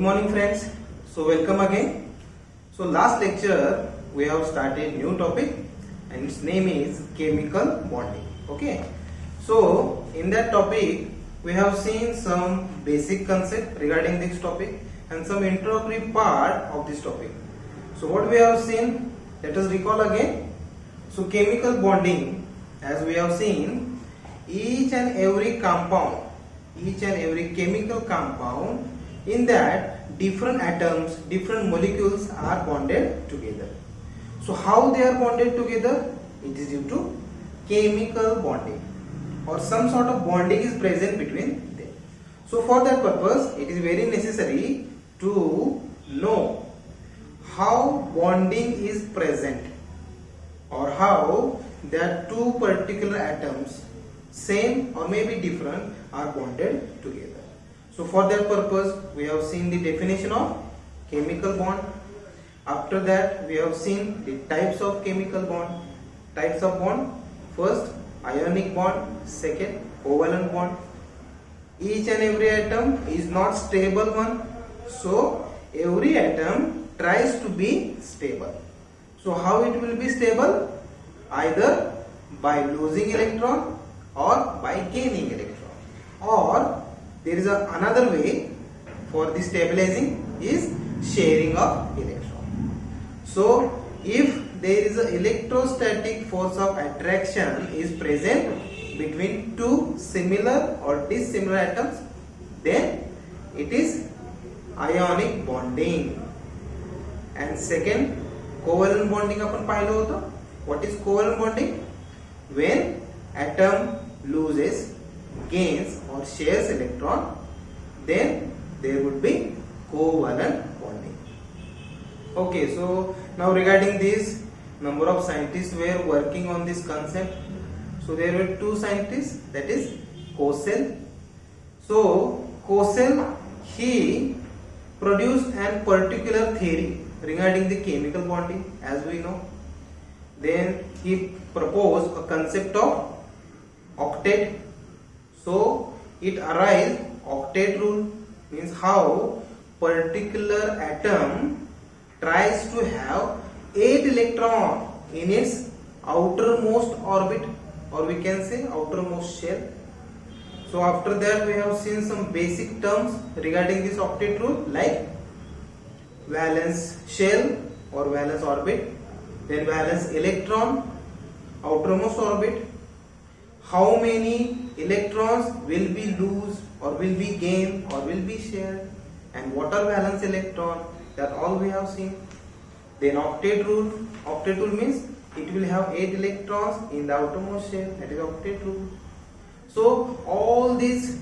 morning friends. So welcome again. So last lecture we have started new topic and its name is chemical bonding. Okay. So in that topic we have seen some basic concept regarding this topic and some introductory part of this topic. So what we have seen, let us recall again. So chemical bonding, as we have seen, each and every compound, each and every chemical compound, in that different atoms, different molecules are bonded together. So how they are bonded together? It is due to chemical bonding, or some sort of bonding is present between them. So for that purpose it is very necessary to know how bonding is present, or how that two particular atoms, same or maybe different, are bonded together. So for that purpose we have seen the definition of chemical bond. After that we have seen the types of chemical bond. Types of bond: first ionic bond, second covalent bond. Each and every atom is not stable one, so every atom tries to be stable. So how it will be stable? Either by losing electron or by gaining electron, or there is another way for the stabilizing is sharing of electron. So if there is an electrostatic force of attraction is present between two similar or dissimilar atoms, then it is ionic bonding. And second, covalent bonding आपण पाहिलं होतं. What is covalent bonding? When atom loses, gains or shares electron, then there would be covalent bonding. Okay, so now regarding this, number of scientists were working on this concept. So there were two scientists, that is Cosell. So Cosell, he produced a particular theory regarding the chemical bonding, as we know. Then he proposed a concept of octet. So it arises octet rule, means how particular atom tries to have 8 electron in its outermost orbit, or we can say outermost shell. So after that we have seen some basic terms regarding this octet rule, like valence shell or valence orbit, then valence electron, outermost orbit, how many electrons will be lose or will be gained or will be shared, and what are valence electron, that all we have seen. Then octet rule. Octet rule means it will have 8 electrons in the outermost shell, that is octet rule. So all these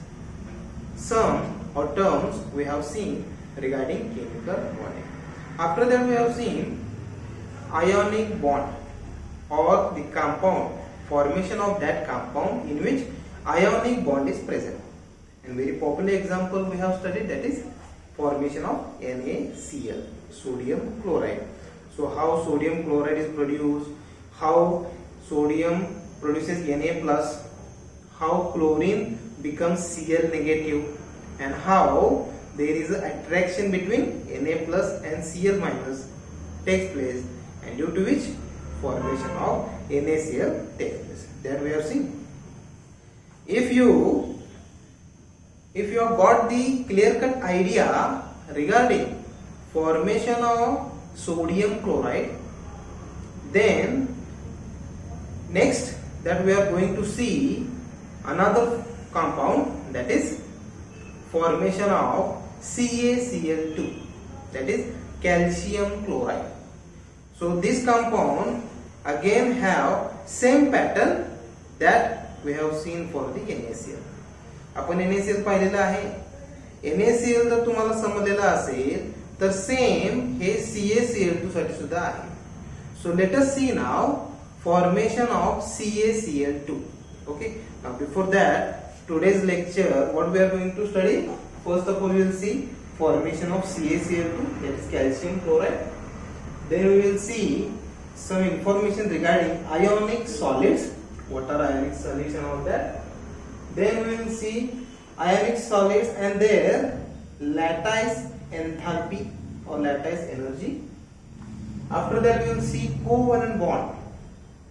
sum or terms we have seen regarding chemical bonding. After that we have seen ionic bond, or the compound, formation of that compound in which ionic bond is present. And very popular example we have studied, that is formation of NaCl, sodium chloride. So how sodium chloride is produced, how sodium produces Na plus, how chlorine becomes Cl negative, and how there is an attraction between Na plus and Cl minus takes place, and due to which formation of NaCl takes place. That we have seen. If you have got the clear-cut idea regarding formation of sodium chloride, then next that we are going to see another compound, that is formation of CaCl2, that is calcium chloride. So this compound again have same pattern that we have seen for the NaCl. आपण NaCl पाहिलेलं आहे. NaCl जर तुम्हाला समजलेलं असेल तर same हे CaCl2 साठी सुद्धा आहे. So let us see now formation of CaCl2. Okay, now before that, today's lecture, what we are going to study, first of all we will see formation of CaCl2, that is calcium chloride. Then we will see some information regarding ionic solids, what are ionic solids and all that. Then we will see ionic solids and their lattice enthalpy or lattice energy. After that we will see covalent bond,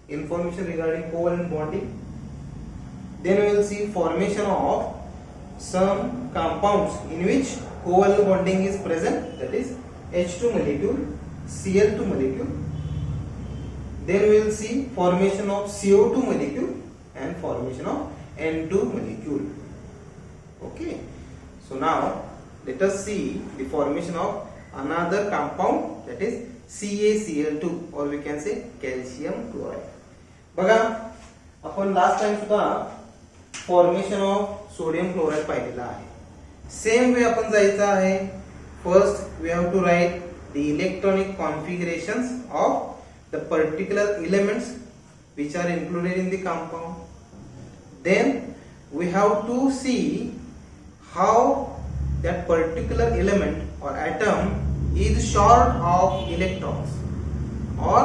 information regarding covalent bonding. Then we will see formation of some compounds in which covalent bonding is present, that is H2 molecule, Cl2 molecule. Then we will see formation of CO2 molecule and formation of N2 molecule. Okay, so now let us see the formation of another compound, that is CaCl2 or we can say calcium chloride. बघा आपण last time सुद्धा formation of sodium chloride पाहिलेला आहे. Same way आपण जायचं आहे. First we have to write the electronic configurations of the particular elements which are included in the compound. Then we have to see how that particular element or atom is short of electrons, or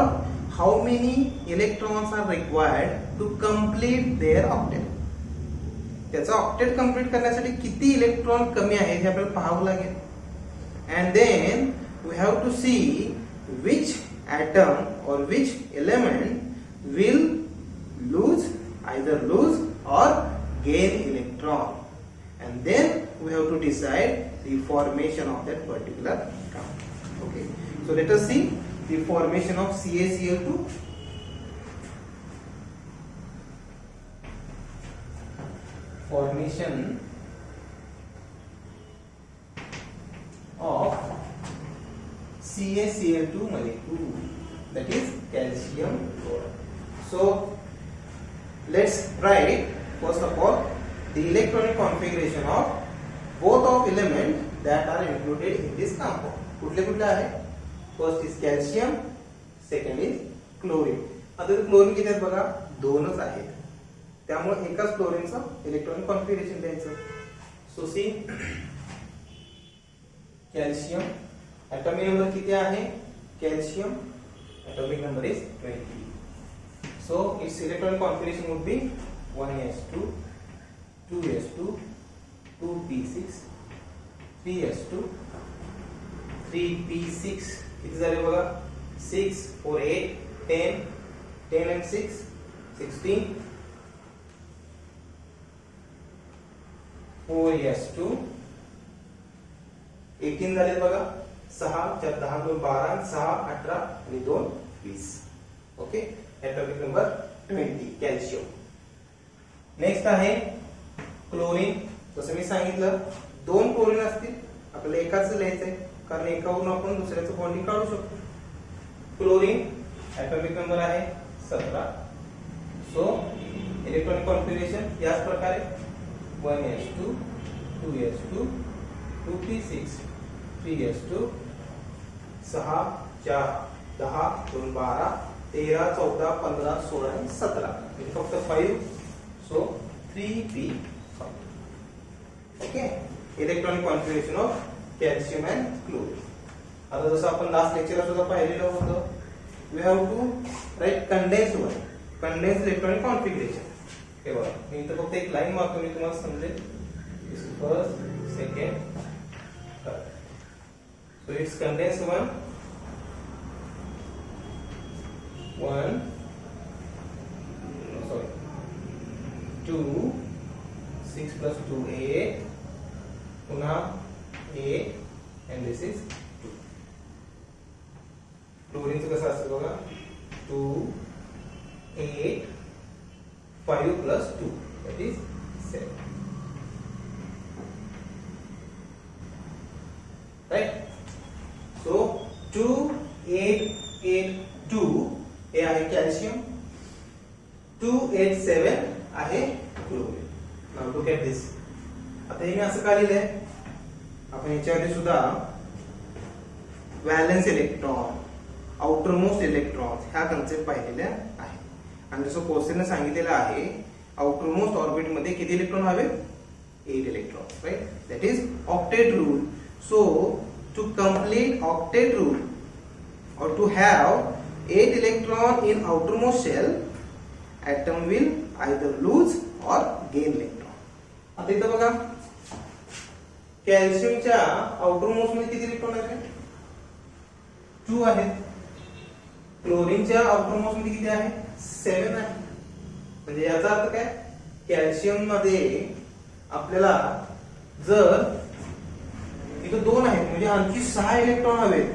how many electrons are required to complete their octet. त्याचा octet complete करण्यासाठी किती electron कमी आहे हे आपल्याला पाहावं लागेल. And then we have to see which atom or which element will either lose or gain electron, and then we have to decide the formation of that particular compound. Okay, so let us see the formation of CaCl2. Formation of CaCl2 molecule, that is calcium chloride. So let's write first of all the electronic configuration of both of element that are included in this compound. कुठले कुठले आहे? First is calcium, second is chlorine. आता chlorine किती आहेत बघा, दोनच आहेत. त्यामुळे एकाच क्लोरीनचं इलेक्ट्रॉनिक कॉन्फिगरेशन द्यायचं. सो सी कॅल्शियम atomic number किती आहे? Calcium atomic number is 20. So its electronic configuration would be 1s2, 2s2, 2p6, 3s2, 3p6. किती झाले बघा? 6 4 8 10 10 and 6 16, 4s2 18 झाले बघा. 6 4 10 2 12 6 18 आणि 2 20. Okay, atomic number 20 calcium. Next आहे क्लोरीन. जसं मी सांगितलं दोन क्लोरीन असतील, आपल्याला एकाच लिहायचंय कारण एकावरून आपण दुसऱ्याचं बॉन्डिंग काढू शकतो. क्लोरीन atomic नंबर आहे 17. सो इलेक्ट्रॉनिक कॉन्फिगरेशन याच प्रकारे 1s2, 2s2, 2p6, 3s2, 6 4 10 2 12 13 14 15 16 आणि 17. फक्त 5. So 3p5. Okay, electronic configuration of calcium and chlorine. आता जसं आपण लास्ट लेक्चरला सुद्धा पाहिलेलं होतं, we have to write condensed one, condensed electronic configuration. हे बघा, मी इथं फक्त एक लाईन मारतो, मी तुम्हाला समजेल. First second third. So it's condensed one, 2, 6 plus 2 8, पुन्हा 8 and this is 2. क्लोरीनचं कसं असतं बघा, 2 8 5 plus 2 that is 7. Right? So 2 8 8 2 हे आहे कॅल्शियम, 2 8 7 आहे chlorine. Now look at this. आता हे मी असं का लिहिलंय, आपण याच्यामध्ये सुद्धा valence electron, outer most electron ह्या कन्सेप्ट पाहिलेल्या आहे. आणि जसं कोर्सेने सांगितलेलं आहे, आउटर मोस्ट ऑर्बिट मध्ये किती इलेक्ट्रॉन हवे? 8 electron. Right, that is octet rule. So to complete octet rule or to have 8 electron in outermost shell, atom will either lose or gain electron. आता इथं बघा कॅल्शियमच्या आउटर मोस्ट मध्ये किती electron आहेत? 2 आहेत. क्लोरीनच्या आउटर मोस्ट मध्ये किती आहे? 7 आहे. म्हणजे याचा अर्थ काय? कॅल्शियम मध्ये आपल्याला जर इथं 2 आहेत म्हणजे आणखी 6 इलेक्ट्रॉन हवेत.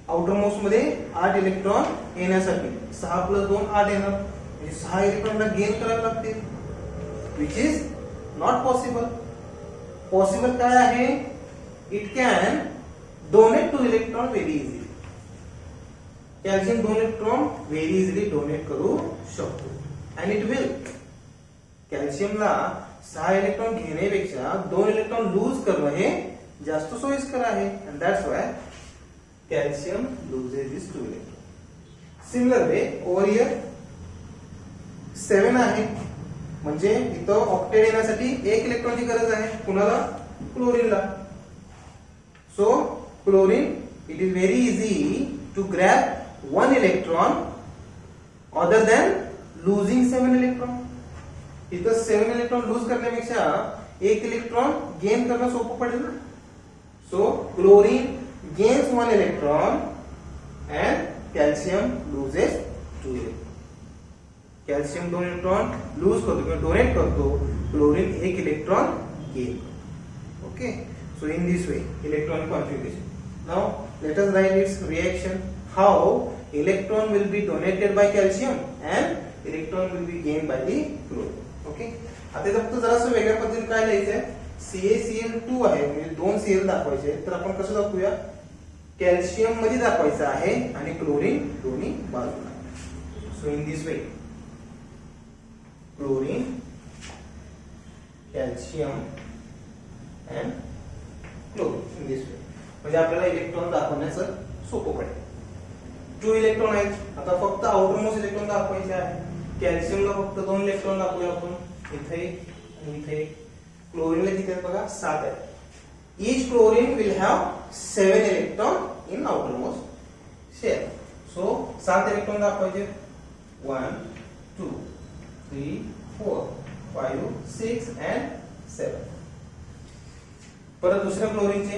आउटर मोस्ट मध्ये 8 इलेक्ट्रॉन येण्यासाठी 6 + 2 8 येणार. म्हणजे 6 इलेक्ट्रॉनला गेन करावे लागतील, which is not possible. Possible काय आहे? It can donate 2 electron very easily. Calcium 2 electron very easily donate करू शकतो. And it will. कॅल्शियमला 6 इलेक्ट्रॉन घेण्यापेक्षा 2 इलेक्ट्रॉन लूज करणं हे जास्त सोयीस्कर आहे. And that's why calcium loses this 2 electron. Similar way over here 7 आहे म्हणजे इथं ऑक्टेट येण्यासाठी 1 इलेक्ट्रॉनची गरज आहे. कुणाला? क्लोरीनला. So chlorine it is very easy to grab 1 electron other than losing 7 electron. इथं 7 इलेक्ट्रॉन लूज करण्यापेक्षा 1 इलेक्ट्रॉन गेन करणं सोपं पडेल ना. So chlorine gains 1 electron and calcium loses 2 electron. Calcium 2 electron loose करतो किंवा डोनेट करतो, क्लोरीन 1 इलेक्ट्रॉन गेन करतो. Okay. So in this way electronic configuration. Now let us right it's reaction. How electron will be donated bye calcium and electron will be gain by the chlorine. Okay. आता फक्त जरासं वेगळ्या पद्धतीने काय लिहायचंय? CaCl2 आहे म्हणजे 2 Cl दाखवायचे. तर आपण कसं दाखवूया? कॅल्शियम मध्ये दाखवायचं आहे आणि क्लोरीन दोन्ही बाजूला. So in this way chlorine, calcium and chlorine in this way. म्हणजे आपल्याला इलेक्ट्रॉन दाखवण्याचं सोपं पडेल. 2 इलेक्ट्रॉन आहेत. आता फक्त आउटर मोस्ट इलेक्ट्रॉन दाखवायचे आहे. कॅल्शियमला फक्त 2 इलेक्ट्रॉन दाखवूया आपण. इथे आणि इथे. क्लोरीनला किती आहेत बघा? 7 आहेत. Each chlorine will have 7 electron in outermost shell. So 7 electron दाखवायचे. 1, 2, 3, 4, 5, 6 and 7. परत दुसऱ्या क्लोरीनचे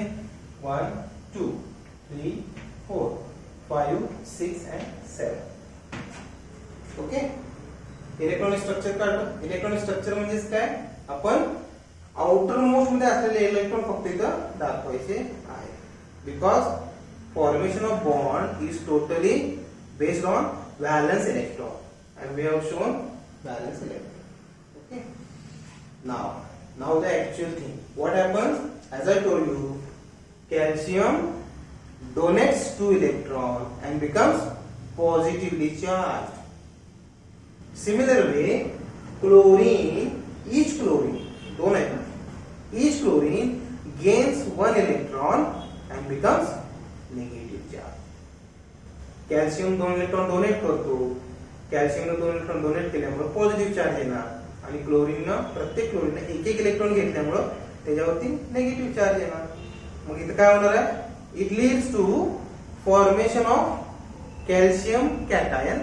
1, 2, 3, 4, 5, 6 and 7. ओके. इलेक्ट्रॉनिक स्ट्रक्चर काढलं. इलेक्ट्रॉनिक स्ट्रक्चर म्हणजे काय? आपण आउटर मोस्ट मध्ये असलेले इलेक्ट्रॉन फक्त इथं दाखवायचे आहे. Because formation of bond is totally based on valence electron and we have shown valence electron. Okay. Now the actual thing. What happens? As I told you, calcium donates 2 electron and becomes positively charged. Similar way, chlorine, each chlorine, दोन आहेत ना, each chlorine gains 1 electron and becomes negative charge. Calcium 2 electron donate करतो. कॅल्शियमने 2 electron donate केल्यामुळे positive charge येणार आणि क्लोरीननं प्रत्येक क्लोरीनने 1 electron घेतल्यामुळे त्याच्यावरती नेगेटिव्ह चार्ज येणार. मग इथं काय होणार आहे? It leads to formation of calcium cation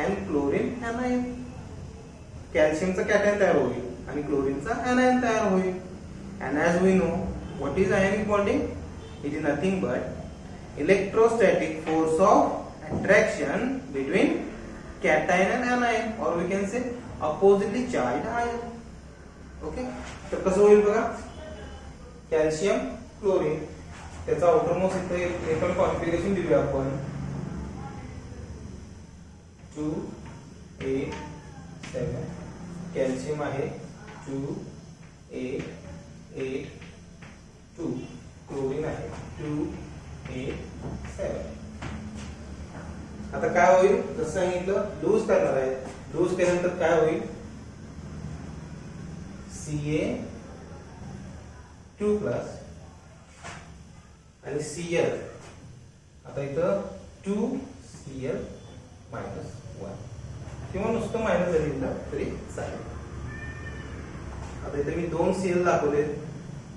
and chlorine anion. कॅल्शियमचा कॅटायन तयार होईल आणि क्लोरीनचा anion तयार होईल. And as we know, what is ionic bonding? It is nothing but electrostatic force of attraction between cation and anion, or we can say oppositely charged ion. Okay? तर कसं होईल बघा? कॅल्शियम क्लोरीन त्याचा outermost इथे electron configuration दिलूया आपण. 2 8 7. Calcium आहे 2 8 8 2. Chlorine आहे 2 8 7. आता काय होईल? जसं सांगितलं, लूज करणार आहे. लूज केल्यानंतर काय होईल? Ca2+ आणि Cl. आता इथं 2Cl -1 किंवा नुसतं मायनस जरी दिलं तरी चालेल. आता इथे मी 2 Cl दाखवले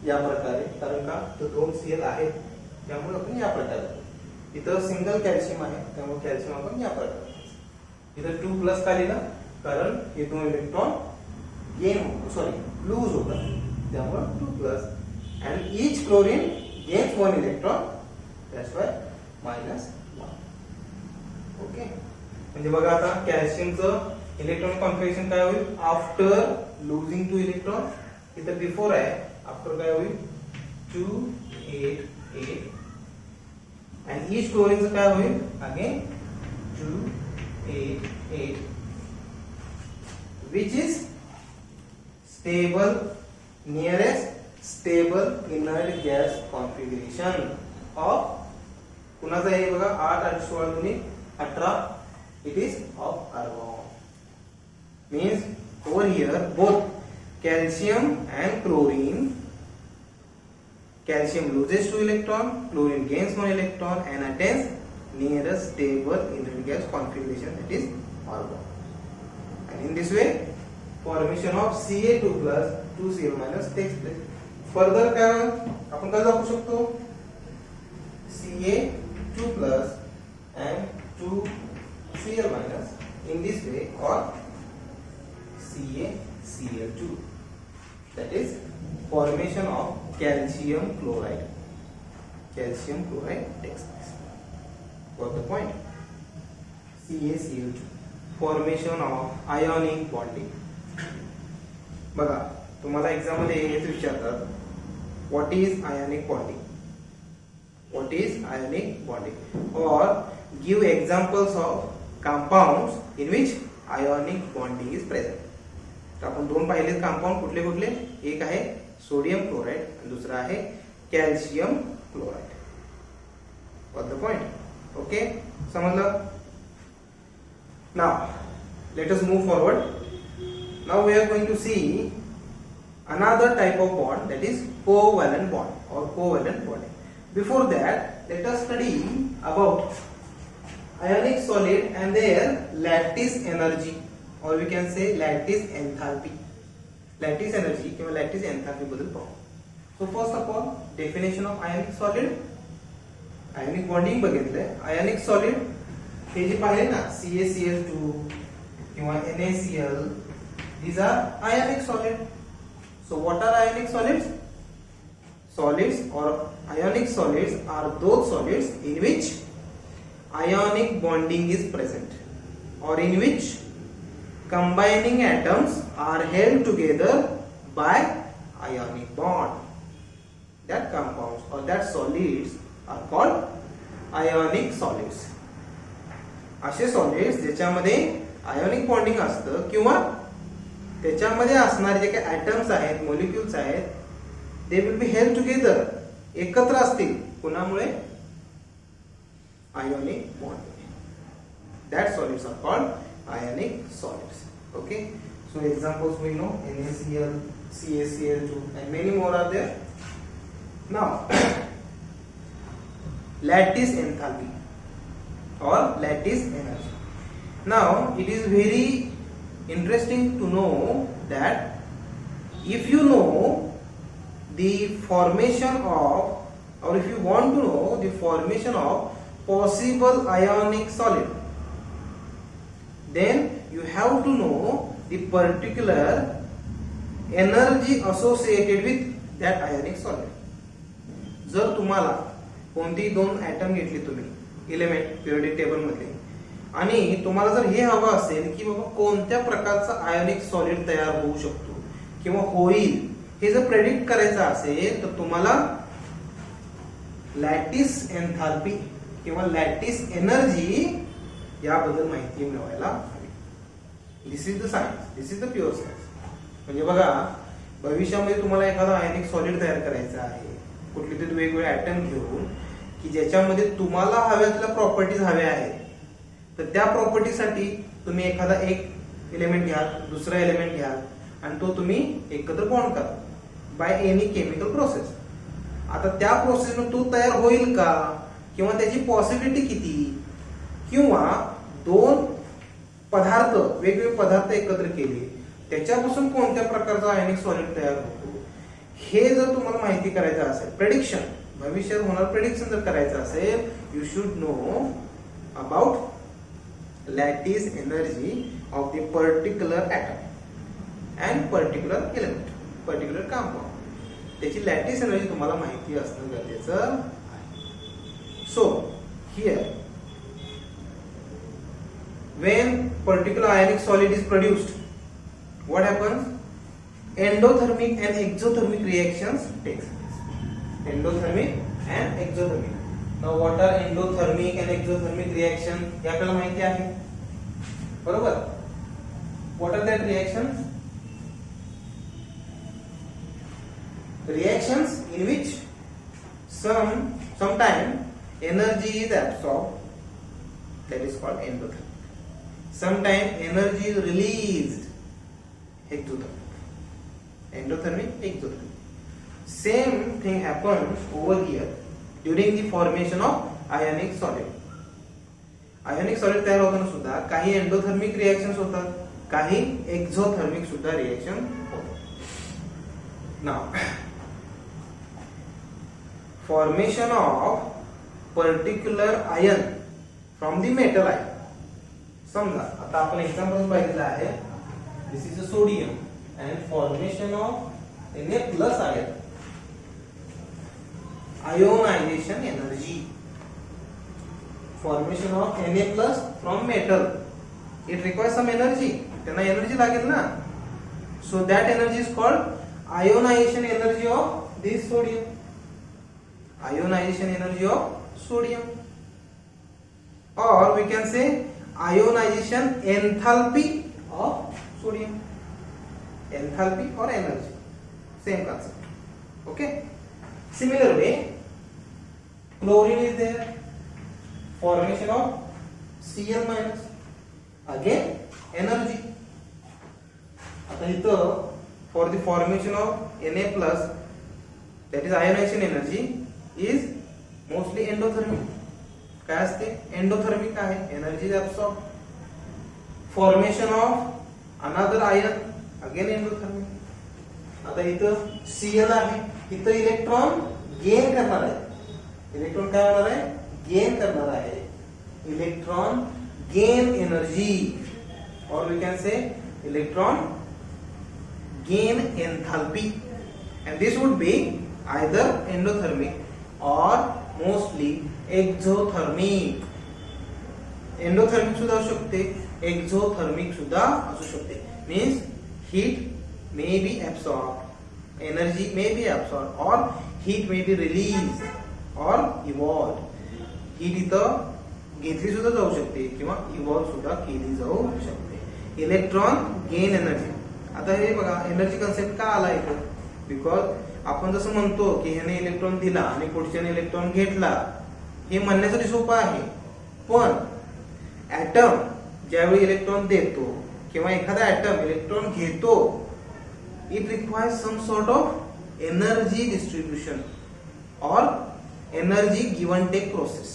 या प्रकारे, कारण का तर 2 Cl आहेत त्यामुळे आपण या प्रकारे. इथं सिंगल कॅल्शियम आहे त्यामुळे कॅल्शियम आपण या प्रकारे. इथं 2+ का लिहिलं? कारण हे 2 इलेक्ट्रॉन गेन लूज होतात त्यामुळे 2+. and each chlorine gains 1 electron, that's why -1. Okay, म्हणजे बघा आता कॅल्शियमचं इलेक्ट्रॉन कॉन्फिगरेशन काय होईल आफ्टर लुजिंग 2 इलेक्ट्रॉन. इथं बिफोर आहे, आफ्टर काय होईल 2 8 8 and each chlorine काय होईल again 2 8 8 which is stable, nearest stable inert gas configuration of कुणाचा आहे बघा 8 8 16 दुनी 18, it is of argon. Means over here both calcium and chlorine, calcium loses 2 electron, chlorine gains 1 electron and attains nearest stable inert gas configuration, that is argon. And in this way formation of Ca2 plus 2Cl minus takes place. Further काय आपण काय दाखवू शकतो Ca2 plus and 2Cl minus in this way or CaCl2, that is formation of calcium chloride. Calcium chloride takes place. Got the point? CaCl2 formation of ionic bonding. बघा तुम्हाला exam मध्ये हेच विचारतात what is ionic bonding, what is ionic bonding और give examples of compounds in which ionic bonding is present. तर आपण दोन पाहिले कंपाउंड कुठले कुठले, एक आहे सोडियम क्लोराइड आणि दुसरा आहे calcium chloride. Got the point? Okay, समजलं? Now let us move forward. Now we are going to see another type of bond, that is covalent bond or covalent bonding. Before that, let us study about ionic solid and their lattice energy, or we can say lattice enthalpy. Lattice energy किंवा lattice enthalpy बद्दल पाहू. So first of all, definition of ionic solid. Ionic bonding बघितलंय. Ionic solid हे जे पाहिले ना CaCl2 किंवा NaCl, these are ionic solid. So what are ionic solids? Solids or ionic solids are those solids in which ionic bonding is present or in which combining atoms are held together by ionic bond. That compounds or that solids are called ionic solids. असे solids ज्याच्यामध्ये ionic bonding असतं किंवा त्याच्यामध्ये असणारे जे काही atoms आहेत, molecules आहेत, they will be held together, एकत्र असतील कुणामुळे ionic bond. That solids are called ionic solids. Okay, so examples we know NaCl, CaCl2 and many more are there. Now lattice enthalpy or lattice energy. Now it is very interesting to know that if you know the formation of or if you want to know the formation of possible ionic solid, then you have to know the particular energy associated with that ionic solid. जर तुम्हाला कोणती दोन atom घेतली तुम्ही element periodic table मधले आणि तुम्हाला जर हे हवं असेल की बाबा कोणत्या प्रकारचा आयोनिक सॉलिड तयार होऊ शकतो किंवा होईल हे जर प्रेडिक्ट करायचं असेल तर तुम्हाला लॅटिस एन्थाल्पी किंवा लॅटिस एनर्जी याबद्दल माहिती मिळवायला हवी. This is the science, this is the pure science. म्हणजे बघा भविष्यामध्ये तुम्हाला एखादा आयोनिक सॉलिड तयार करायचा आहे, कुठले तरी वेगवेगळे ऍटम घेऊन की ज्याच्यामध्ये तुम्हाला हव्यातल्या प्रॉपर्टीज हव्या आहेत, तर त्या प्रॉपर्टीसाठी तुम्ही एखादा एक एलिमेंट घ्याल, दुसरा एलिमेंट घ्याल आणि तो तुम्ही एकत्र बॉन्ड करा बाय एनी केमिकल प्रोसेस. आता त्या प्रोसेसने तो तयार होईल का किंवा त्याची पॉसिबिलिटी किती, किंवा दोन पदार्थ वेगवेगळे पदार्थ एकत्र केले त्याच्यापासून कोणत्या प्रकारचा आयोनिक सॉलिड तयार होतो, हे जर तुम्हाला माहिती करायचं असेल, प्रेडिक्शन भविष्यात होणार प्रेडिक्शन जर करायचं असेल, you should know about lattice energy of the particular atom and particular element, particular compound. त्याची लॅटिस एनर्जी तुम्हाला माहिती असणं गरजेचं आहे. So here when particular ionic solid is produced, what happens? Endothermic and exothermic reactions takes place. Endothermic and exothermic. Now what are endothermic and exothermic reaction? हे आपल्याला माहिती आहे, बरोबर? What are that reactions? Reactions in which sometime energy is absorbed, that is called endothermic. Sometime energy is released, exothermic. Endothermic, exothermic. Same thing happens over here during the formation of ionic solid. Ionic solid तयार होताना सुद्धा काही endothermic reactions होतात, काही exothermic सुद्धा reaction होतात. Now formation of particular ion from the metal ion. समजा आता आपण एक्झाम्पल पाहिलेलं आहे, this is a sodium and formation of Na+ ion, ionisation energy, formation of Na+ from metal, it requires some energy, त्यांना energy लागेल ना. So that energy is called ionisation energy of this sodium, ionisation energy of sodium, or we can say ionization enthalpy of sodium, enthalpy or energy, same concept. Okay, similar way chlorine is there, formation of Cl minus, again energy. आता इथं for the formation of Na+, that is ionization energy is mostly endothermic. काय असते? Endothermic आहे, energy is absorb. Formation of another ion, again endothermic. आता इथं Cl आहे, इथं electron gain करणार आहे. इलेक्ट्रॉन काय होणार आहे? गेन करणार आहे. Electron gain energy, or we can say electron gain enthalpy, and this would be either endothermic or mostly exothermic. Endothermic सुद्धा असू शकते, एक्झोथर्मिक सुद्धा असू शकते. Means heat may be absorbed, energy may be absorbed, or heat may be released or evolved. Heat इथं घेतली सुद्धा जाऊ शकते किंवा इव्हॉल्व सुद्धा केली जाऊ शकते. Electron gain energy. आता हे बघा, एनर्जी कन्सेप्ट का आला इथं? बिकॉज आपण जसं म्हणतो की ह्याने इलेक्ट्रॉन दिला आणि पुढच्याने इलेक्ट्रॉन घेतला, हे म्हणण्यासाठी सोपं आहे, पण ऍटम ज्यावेळी इलेक्ट्रॉन देतो किंवा एखादा ऍटम इलेक्ट्रॉन घेतो, it requires some sort of energy distribution और energy given take process.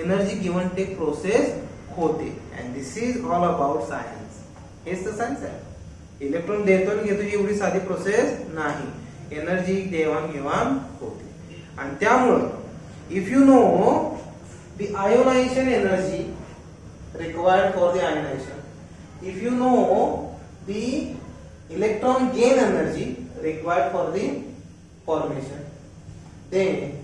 Energy given take process होते, and this is all about science. हेच तर सायन्स आहे. इलेक्ट्रॉन देतो आणि घेतो एवढी साधी प्रोसेस नाही, एनर्जी देवाणघेवाण होते. आणि त्यामुळं if you know the ionization energy required for the ionization, if you know the electron gain energy required for the formation, then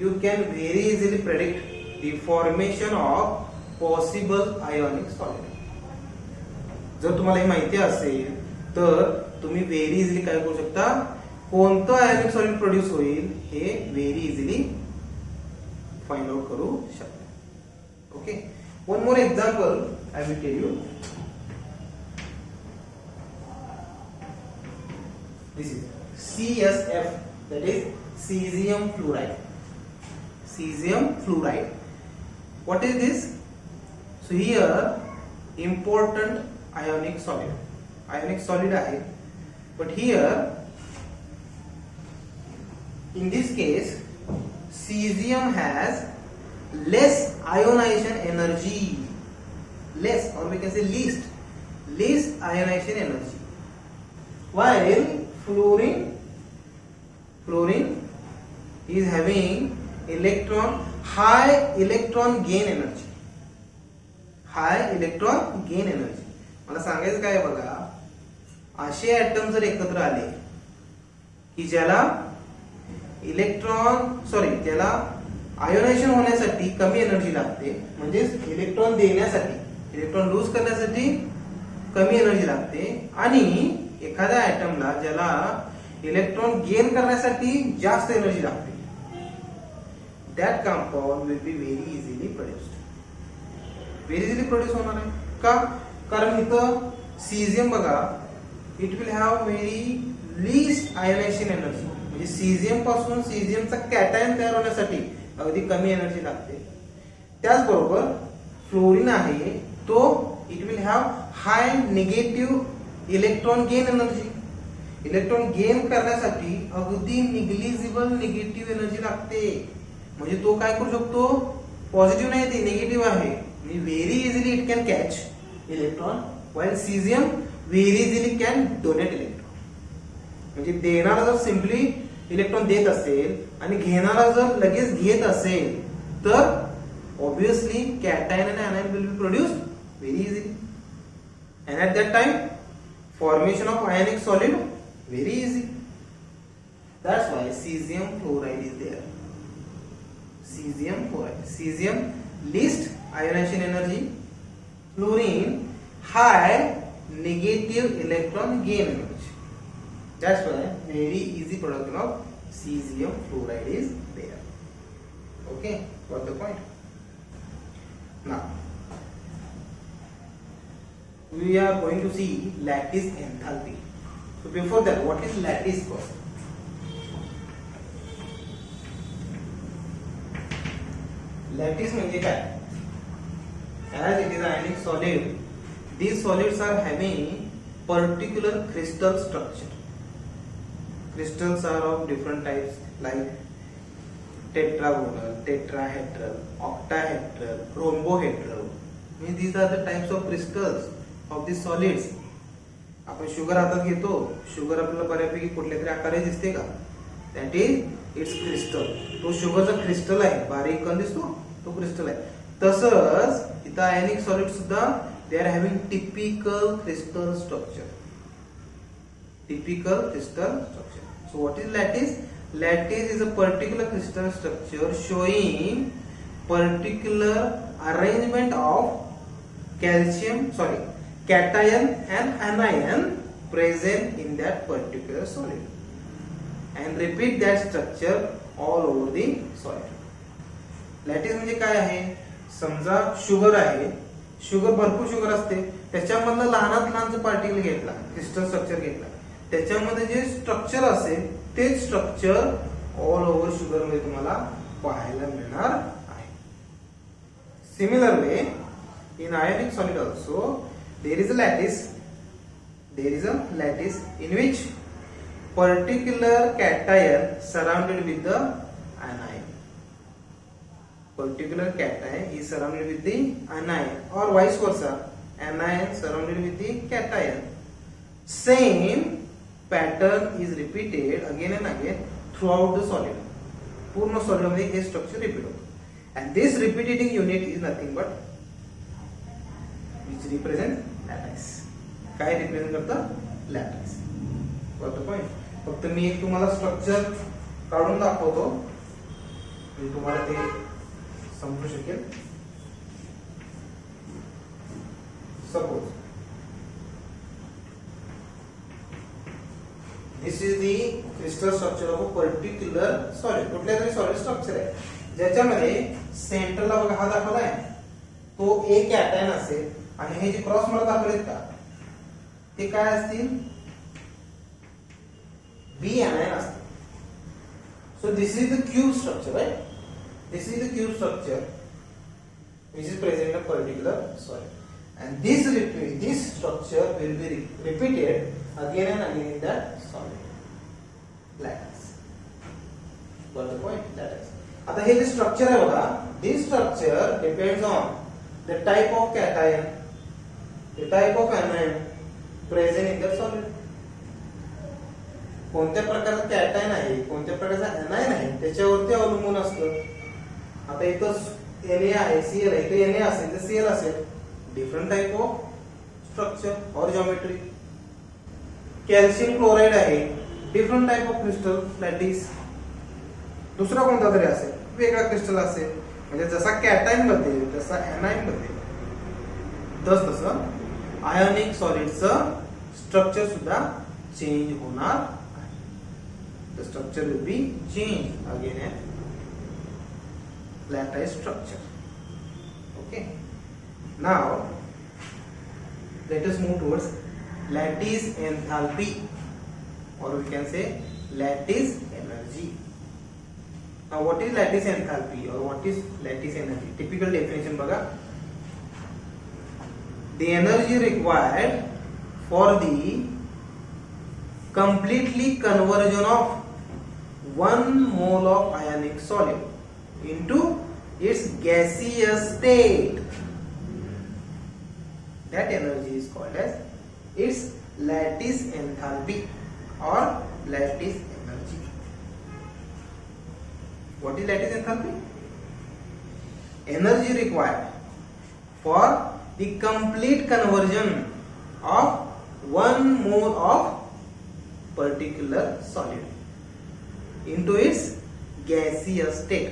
you can very easily predict the formation of possible ionic solid. जर तुम्हाला हे माहिती असेल तर तुम्ही very easily काय करू शकता, कोणतं आयोनिक सॉलिड प्रोड्यूस होईल हे व्हेरी इझिली फाइंड आउट करू शकता. Okay, one more example I will tell you. This is CSF, that is cesium fluoride. Cesium fluoride. What is this? So here important ionic solid. Ionic solid आहे, but here in this case cesium has less ionization energy, less, or we can say least ionization energy, while fluorine is having high electron gain energy. मला सांगायचं काय बघा, असे atom जर एकत्र आले की ज्याला ज्याला आयोनायझेशन होण्यासाठी कमी एनर्जी लागते, म्हणजे इलेक्ट्रॉन देण्यासाठी, इलेक्ट्रॉन लूज करण्यासाठी कमी एनर्जी लागते, आणि एखाद्या आयटमला ज्याला इलेक्ट्रॉन गेन करण्यासाठी जास्त एनर्जी लागते, that compound will be very easily produced. Very easily produce होणार आहे का? कारण इथं सीझियम बघा, it will have very least ionisation energy, म्हणजे सीझियम पासून सीझियमचा कॅटायन तयार होण्यासाठी अगदी कमी एनर्जी लागते. त्याचबरोबर फ्लोरीन आहे तो it will have hi negative electron gain energy. Electron gain करण्यासाठी अगदी निग्लिजिबल निगेटिव्ह एनर्जी लागते, म्हणजे तो काय करू शकतो, पॉझिटिव्ह नाही, ती निगेटिव्ह आहे, very easily it can catch electron, while cesium very easily can donate electron. म्हणजे देणारा जर सिम्पली इलेक्ट्रॉन देत असेल आणि घेणारा जर लगेच घेत असेल तर ऑब्वियसली कॅटायन आणि anion will be produced very easily, and at that time formation of ionic solid very easy. That's why cesium fluoride is there. Cesium fluoride, cesium least ionization energy, fluorine high negative electron gain energy. That's why very easy production of cesium fluoride is there. Okay, got the point? Now we are going to see lattice enthalpy. So before that, what is lattice first? Lattice म्हणजे काय? As it is an ionic solid, these solids are having particular crystal structure. Crystals are of different types like tetragonal, tetrahedral, octahedral, rhombohedral. Means these are the types of crystals of these solids. आपण sugar हातात घेतो, sugar आपल्याला बऱ्यापैकी कुठल्या तरी आकाराने दिसते का? That is its crystal. तो शुगरचा क्रिस्टल आहे, बारीक कण दिसतो, तो क्रिस्टल आहे. तसंच इथं आयनिक सॉलिड सुद्धा they are having typical crystal structure. Typical crystal structure. So what is lattice? Lattice is a particular crystal structure showing particular arrangement of cation and anion present in that particular solid, and repeat that structure all over the solid. Lattice म्हणजे काय आहे? समजा sugar आहे, sugar भरपूर sugar असते, त्याच्यामधलं लहानात लहानचं particle घेतला, क्रिस्टल स्ट्रक्चर घेतला, त्याच्यामध्ये जे स्ट्रक्चर असेल तेच स्ट्रक्चर ऑल ओव्हर शुगर मध्ये तुम्हाला पाहायला मिळणार आहे. Similar way in ionic solid also there is a lattice, in which particular cation surrounded with the anion. Particular cation is surrounded with the anion, or vice versa, anion surrounded with the cation. Same pattern is repeated again and again throughout the solid. पूर्ण solid मध्ये हे structure repeat होतं. And this repeating unit is nothing but which represent lattice. काय represent करतं? lattice. Got the point? फक्त मी एक तुम्हाला structure काढून दाखवतो, मी तुम्हाला ते समजू शकेल. Suppose this is the crystal structure of a particular solid. कुठल्या तरी सॉलिड स्ट्रक्चर आहे ज्याच्यामध्ये सेंटरला बघा हा दाखवलाय, तो ए कॅटायन असेल, आणि हे जे क्रॉस मला दाखवलेत का ते काय असतील? बी anion असतील. So this is the cube structure, right? This is the cube structure which is present in a particular solid, and this structure will be repeated again and again in that solid. Lattice. Got the point? Lattice. आता हे जे structure आहे बघा, this structure depends on the type of cation, the type of anion present in the solid. कोणत्या प्रकारचा cation आहे, कोणत्या प्रकारचा anion आहे त्याच्यावरती अवलंबून असतं. आता इथं Na आहे, Cl आहे, इथे Na असेल तर Cl असेल. डिफरंट टाइप ऑफ स्ट्रक्चर और ज्योमेट्री. कॅल्शियम क्लोराइड आहे, different type of crystal lattice, दुसरा कोणता तरी असेल, वेगळा क्रिस्टल असेल. म्हणजे जसा कॅटायन बदलेल तसा एनायन बदलेल, तसं आयोनिक सॉलिडचं स्ट्रक्चर सुद्धा चेंज होणार आहे. The structure will be change again in lattice structure. Okay, now let us move towards lattice enthalpy, or we can say lattice energy. Now what is lattice enthalpy or what is lattice energy? Typical definition baga, the energy required for the completely conversion of 1 mole of ionic solid into its gaseous state. That energy is called as its lattice enthalpy or lattice energy. What is lattice enthalpy? Energy required for the complete conversion of 1 mole of particular solid into its gaseous state.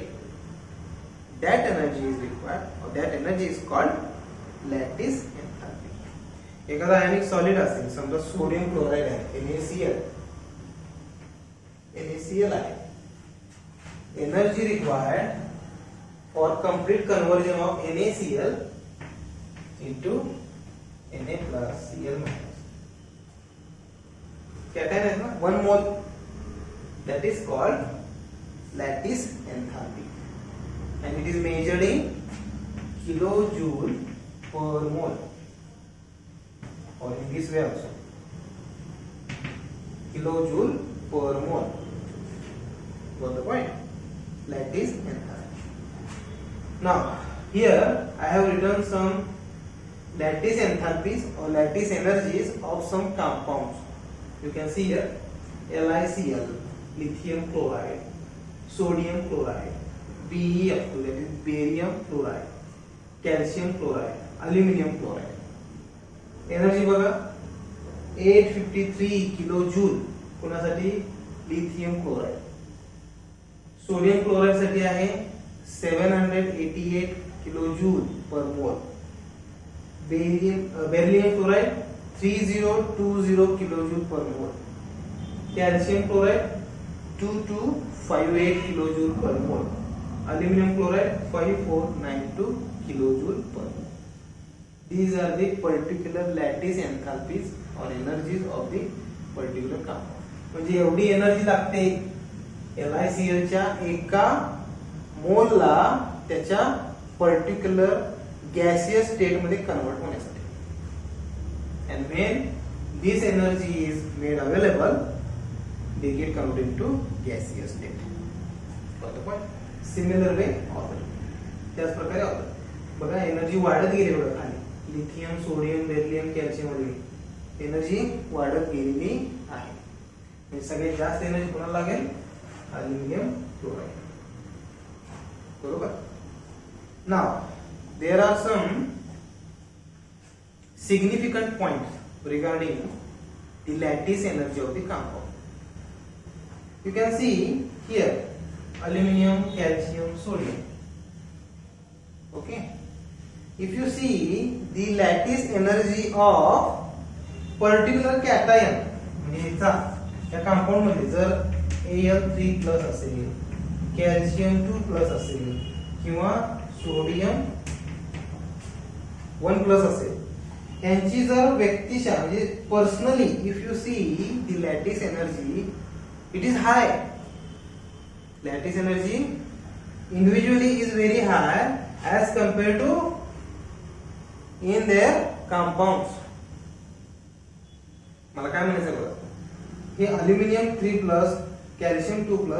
That energy is required, or that energy is called lattice enthalpy. एखादा आयनिक solid असेल, समजा sodium chloride आहे, NaCl आहे. Energy required for complete conversion of NaCl into Na plus Cl minus. Cation आहे ना, 1 मोल, that is called lattice enthalpy and it is measured in kilojoule per mole, or in this way also, kilojoule per mole. Got the point? Lattice enthalpy. Now here I have written some lattice enthalpies or lattice energies of some compounds. You can see here LiCl, lithium chloride, sodium chloride, BeF2, that is barium chloride, calcium chloride, aluminum chloride. Energy बघा 853 kilojoule कोणासाठी, lithium chloride. Sodium chloride साठी आहे 788 kilojoule पर मोल. Beryllium chloride 3020 kilojoule पर मोल. Calcium chloride 2258 kilojoule पर मोल. Aluminium chloride 5492 kilojoule पर मोल. These are the particular lattice enthalpies or energies of the particular compound. म्हणजे एवढी एनर्जी लागते LiCl च्या एका मोलला त्याच्या पर्टिक्युलर गॅसियस स्टेट मध्ये कन्वर्ट होण्यासाठी. And when this energy is made available, they get converted into gaseous state. Got the point? Similar way other. त्याच प्रकारे other. बघा एनर्जी वाढत गेली बघा खाली. लिथियम, सोडियम, बेरिलियम, कॅल्शियम वगैरे एनर्जी वाढत गेलेली आहे. म्हणजे सगळ्यात जास्त एनर्जी कोणाला लागेल, अल्युमिनियम क्लोराइड. बरोबर. Now there are some significant points regarding the lattice energy of the compound. You can see here aluminum, calcium, sodium. Okay. If you see the lattice energy of particular cation, म्हणजे या compound मध्ये जर Al3+ असेल, calcium 2+ असेल किंवा sodium 1+ असेल, यांची जर व्यक्तिशः म्हणजे personally if you see the lattice energy, it is hi. Lattice energy individually is very high as compared to in their compounds. मला काय म्हणायचं बघा, हे अल्युमिनियम 3+, कॅल्शियम 2+, Na+,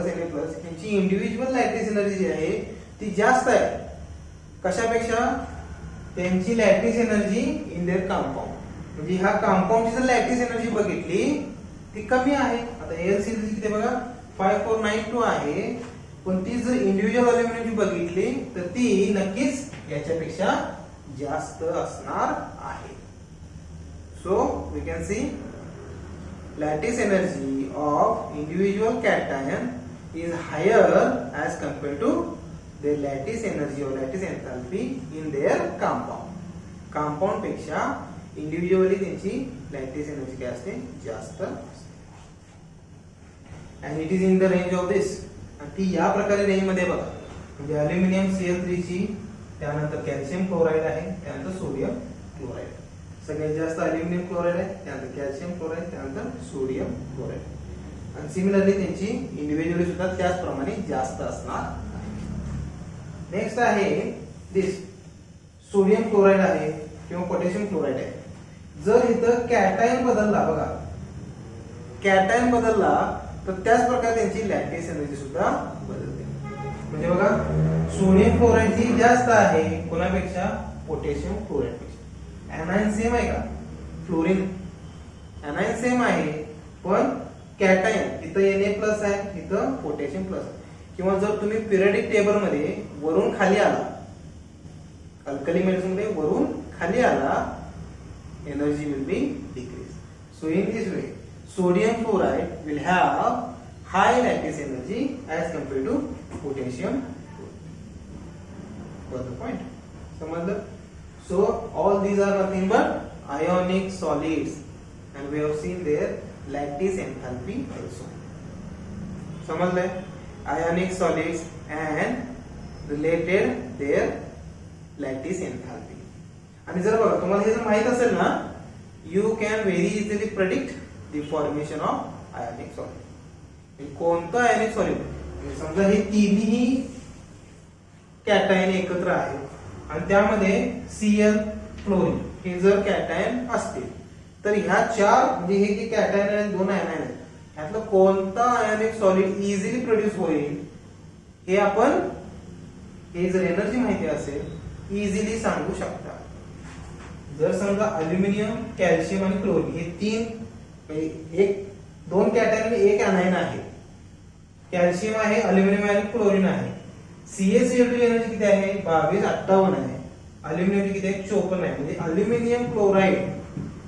यांची इंडिव्हिज्युअल लॅटिस एनर्जी जी आहे ती जास्त आहे. कशापेक्षा, त्यांची lattice energy in their compound. म्हणजे ह्या कंपाऊंडची जर लॅटिस एनर्जी बघितली ती कमी आहे. आता AlCl किती बघा 5492 आहे, पण ती जर इंडिव्हिज्युअल अल्युमिनियमची बघितली तर ती नक्कीच याच्यापेक्षा जास्त असणार आहे. So we can see lattice energy of individual cation is higher as compared to their lattice energy or lattice enthalpy in their compound. Compound पेक्षा इंडिव्हिज्युअली त्यांची लॅटिस एनर्जी काय असते जास्त असते. and it is in the range of this. आणि ती या प्रकारे रेंज मध्ये बघा म्हणजे अल्युमिनियम Cl3 ची त्यानंतर कॅल्शियम क्लोराइड आहे त्यानंतर सोडियम क्लोराइड सगळ्यात जास्त अल्युमिनियम क्लोराइड आहे त्यानंतर कॅल्शियम क्लोराइड त्यानंतर सोडियम क्लोराइड आणि सिमिलरली त्यांची इंडिव्हिज्युअली सुद्धा त्याच प्रमाणे जास्त असणार. नेक्स्ट आहे दिस सोडियम क्लोराइड आहे किंवा पोटॅशियम क्लोराइड आहे. जर इथं कॅटायन बदलला बघा कॅटायन बदलला तर त्याच प्रकारे त्यांची लॅटिस एनर्जी सुद्धा बदलते. म्हणजे बघा सोडियम क्लोराइड ही जास्त आहे कोणापेक्षा पोटॅशियम क्लोराइड पेक्षा. एनायन सेम आहे का फ्लोरीन एनायन सेम आहे पण कॅटायन इथं Na+ आहे इथं पोटॅशियम प्लस आहे. किंवा जर तुम्ही पिरियडिक टेबल मध्ये वरून खाली आला अल्कली मेटल्स मध्ये वरून खाली आला energy will be decrease. So in this way sodium chloride will have high lattice energy as compared to potassium chloride. Got the point? समझलं? So all these are nothing but ionic solids and we have seen their lattice enthalpy also. समझलं? Ionic solids and related their lattice enthalpy. आणि जर बघा तुम्हाला हे जर माहित असेल ना you can very easily predict the formation of ionic solid. कोणतं आयनिक solid समजा हे तिन्ही कॅटायन एकत्र आहे आणि त्यामध्ये Cl क्लोरीन हे जर कॅटायन असतील तर ह्या चार म्हणजे हे जे कॅटायन आहेत दोन आयन आहेत ह्यातलं कोणतं आयनिक सॉलिड इझिली प्रोड्यूस होईल हे आपण हे जर एनर्जी माहिती असेल इझिली सांगू शकता. जर समजा अल्युमिनियम कॅल्शियम आणि क्लोरीन हे तीन एक दोन कॅटायन आणि एक एनायन आहे कॅल्शियम आहे अल्युमिनियम आणि क्लोरीन आहे CaCl2 एनर्जी किती आहे 2258 आहे अल्युमिनियम किती आहे 54 आहे. म्हणजे अल्युमिनियम क्लोराइड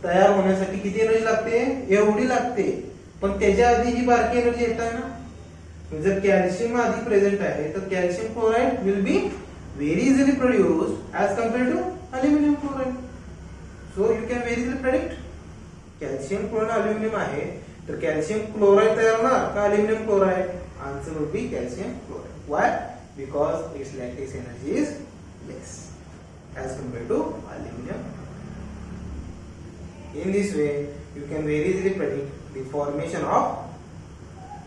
तयार होण्यासाठी किती एनर्जी लागते एवढी लागते पण त्याच्या आधी ही बारकी एनर्जी येत आहे ना. जर कॅल्शियम आधी प्रेझेंट आहे तर calcium chloride will be very easily produced as compared to aluminium chloride. So you can very easily predict calcium chloride aluminium आहे तर कॅल्शियम क्लोराइड तयार होणार का aluminium chloride. Answer will be calcium chloride. Why because its lattice energy is less as compared to aluminum. In this way you can very easily predict the formation of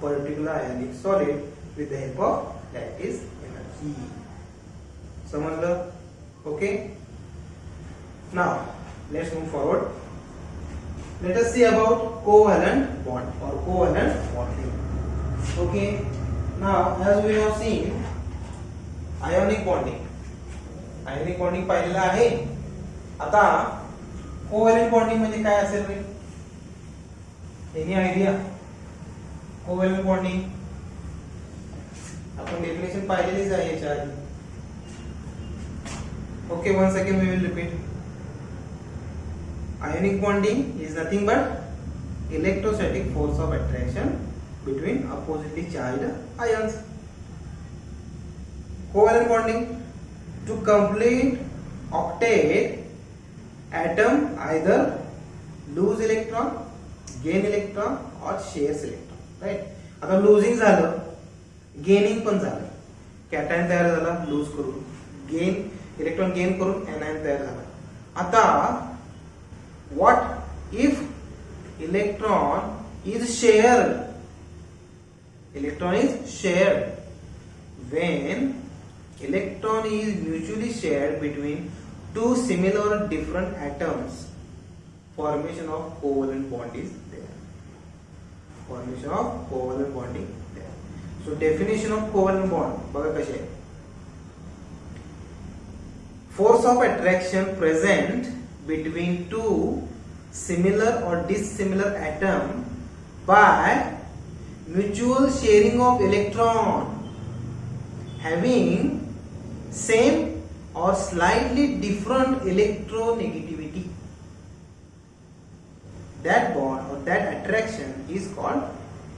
particular ionic solid with the help of lattice energy. समझलं? Okay, now let's move forward. Let us see about covalent bond or covalent bonding. Okay, now as we have seen ionic bonding ionic bonding पाहिलेलं आहे. आता covalent bonding म्हणजे काय असेल रे any idea. Covalent bonding आपण definition पाहिलेलीच आहे याच्या आधी. Okay one second we will repeat. Ionic bonding is nothing but electrostatic force of attraction between oppositely charged ions. Covalent bonding to complete octet atom either lose electron gain electron or shares electron. right आता losing झालं gaining पण झालं cation तयार झाला loose करून gain electron gain करून anion तयार झाला. आता what if electron is shared when electron is mutually shared between two similar or different atoms, formation of covalent bond is there. Formation of covalent bonding there. So definition of covalent bond बघा कसे आहे. Force of attraction present between two similar or dissimilar atom by mutual sharing of electron having same or slightly different electronegativity. that bond or that attraction is called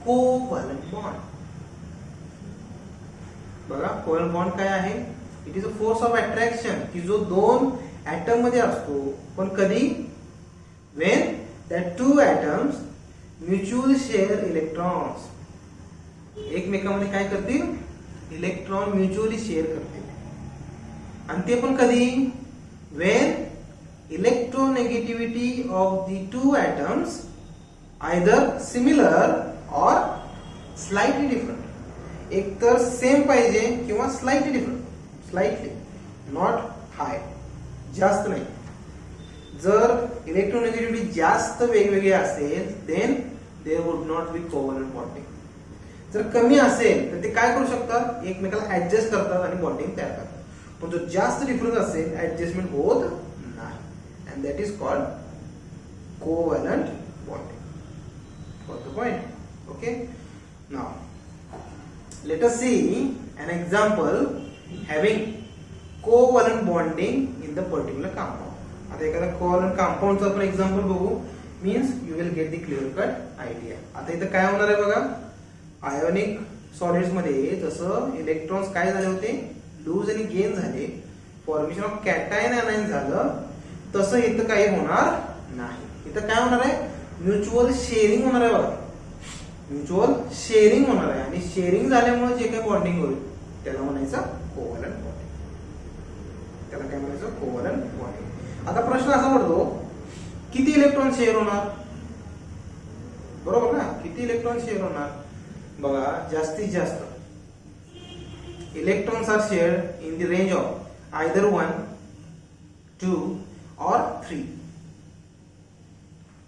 covalent bond. बघा covalent bond काय आहे? It is a force of attraction की जो दोन atom मध्ये असतो, पण कधी? when that two atoms mutually share electrons. एकमेकांमध्ये काय करतील? इलेक्ट्रॉन म्युच्युअली शेअर करतील. आणि ते पण कधी? when electronegativity of the two atoms either similar or slightly different. एक तर सेम पाहिजे किंवा slightly different. Slightly, not high, जास्त नाही. जर इलेक्ट्रोनेगेटिव्हिटी जास्त वेगवेगळी असेल then there would not be covalent bonding. जर कमी असेल तर ते काय करू शकतात? एकमेकाला ऍडजस्ट करतात आणि बॉन्डिंग तयार करतात. पण जो जास्त डिफरन्स असेल ऍडजस्टमेंट होत नाही. And that is called covalent bonding. Got the point? Okay. Now let us see an example having covalent bonding in the particular compound. आता एखादा covalent compound चा आपण एक्झाम्पल बघू. Means you will get the clear cut idea. आता इथं काय होणार आहे बघा? आयोनिक सॉलिड्स मध्ये जसं इलेक्ट्रॉन्स काय झाले होते? लूज आणि गेन झाले, फॉर्मेशन ऑफ कॅटायन अनायन झालं, तसं इथं काही होणार नाही. इथं काय होणार आहे? म्युच्युअल शेअरिंग होणार आहे बघा. म्युच्युअल शेअरिंग होणार आहे आणि शेअरिंग झाल्यामुळे जे काही बॉन्डिंग होईल त्याला म्हणायचं कोव्हॅलंट बॉन्डिंग. त्याला काय म्हणायचं? Covalent bonding. आता प्रश्न असा पडतो, किती इलेक्ट्रॉन शेअर होणार? बरोबर ना? किती इलेक्ट्रॉन शेअर होणार? बघा, जास्तीत जास्त electrons are shared in the range of either 1, 2 और 3.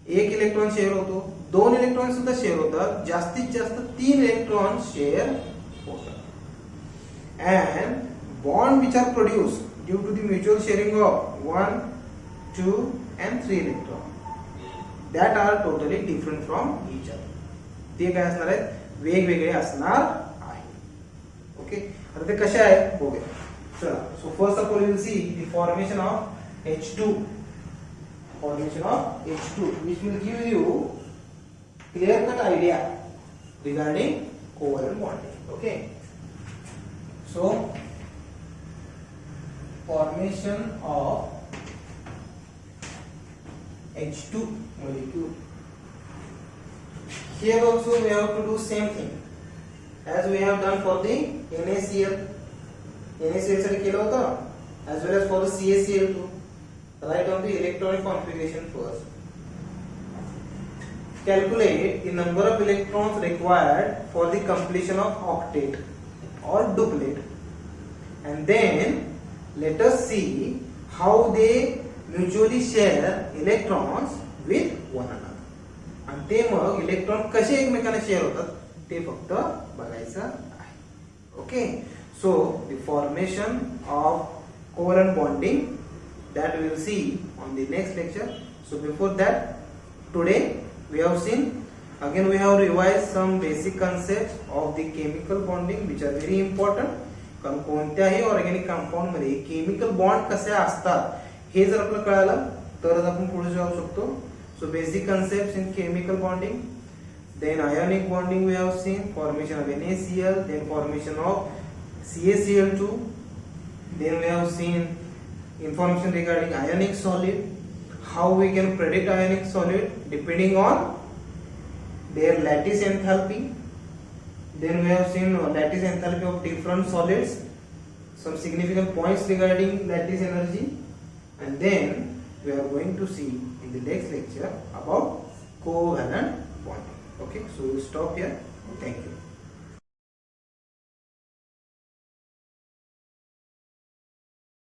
एक इलेक्ट्रॉन शेअर होतो, 2 इलेक्ट्रॉन सुद्धा शेअर होतात, जास्तीत जास्त 3 इलेक्ट्रॉन शेअर होतात. And bond which are produce due to the mutual sharing of 1, 2 and 3 electron that are totally different from each other. ते काय असणार आहेत? वेगवेगळे असणार आहे. ओके. आता ते कसे आहेत बघूया. चला. So first of all you will see the formation of H2. Formation of H2, which will give you clear-cut idea regarding covalent bonding. Okay. So, formation of H2 molecule. Here also we have to do same thing as we have done for the NaCl. NaCl साठी केलं होतं, as well as for the CaCl2. Write down the electronic configuration first. Calculate the number of electrons required for the completion of octet or duplet, and then let us see how they mutually share electrons with one another. आणि ते मग electron कसे एकमेकांना share होतात ते फक्त बघायचं आहे. Okay. So the formation of covalent bonding that we will see on the next lecture. So before that, today we have seen, again we have revised some basic concepts of the chemical bonding which are very important. कारण कोणत्याही organic compound मध्ये chemical bond कसे असतात हे जर आपल्याला कळालं तरच आपण पुढे जाऊ शकतो. So basic concepts in chemical bonding, then ionic bonding we have seen, formation of NaCl, then formation of CaCl2, then we have seen information regarding ionic solid, how we can predict ionic solid depending on their lattice enthalpy. Then we have seen lattice enthalpy of different solids, some significant points regarding lattice energy, and then we are going to see in the next lecture about covalent bonding. Okay, so we will stop here. Thank you.